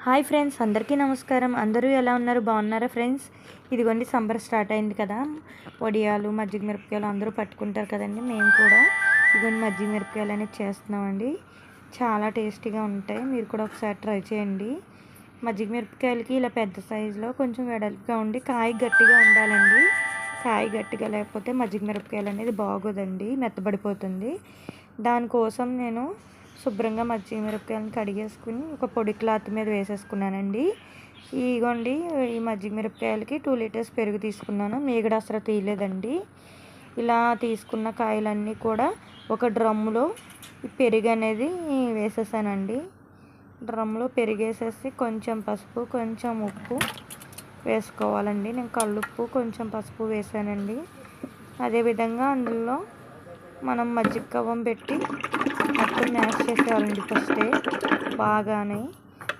Hi friends, అందరికీ నమస్కారం. అందరూ ఎలా ఉన్నారు? బాగున్నారా ఫ్రెండ్స్? ఇదిగోండి, సమ్మర్ స్టార్ట్ అయింది కదా. వడియాలు, మజ్జిగ మిరపకాయలు అందరూ పట్టుకుంటారు కదండి. మేము కూడా ఇదిగోండి మజ్జిగ మిరపకాయలు అనేది చేస్తున్నామండి. చాలా టేస్టీగా ఉంటాయి. మీరు కూడా ఒకసారి ట్రై చేయండి. మజ్జిగ మిరపకాయలకి ఇలా పెద్ద సైజులో కొంచెం వెడల్పుగా ఉండి కాయ గట్టిగా ఉండాలండి. కాయ గట్టిగా లేకపోతే మజ్జిగ మిరపకాయలు అనేది బాగోదండి, మెత్తబడిపోతుంది. దానికోసం నేను శుభ్రంగా మజ్జిగ మిరపకాయలను కడిగేసుకుని ఒక పొడి క్లాత్ మీద వేసేసుకున్నానండి. ఇగోండి, ఈ మజ్జిగ మిరపకాయలకి 2 లీటర్స్ పెరుగు తీసుకున్నాను. మీగడ అసలు తీయలేదండి. ఇలా తీసుకున్న కాయలన్నీ కూడా ఒక డ్రమ్ములో పెరుగు అనేది వేసేసానండి. డ్రమ్లో పెరిగేసేసి కొంచెం పసుపు, కొంచెం ఉప్పు వేసుకోవాలండి. నేను కల్లుప్పు, కొంచెం పసుపు వేసానండి. అదేవిధంగా అందులో మనం మజ్జిగ కవ్వం పెట్టి మొత్తం మ్యాష్ చేసేవాళ్ళండి ఫస్టే బాగానే.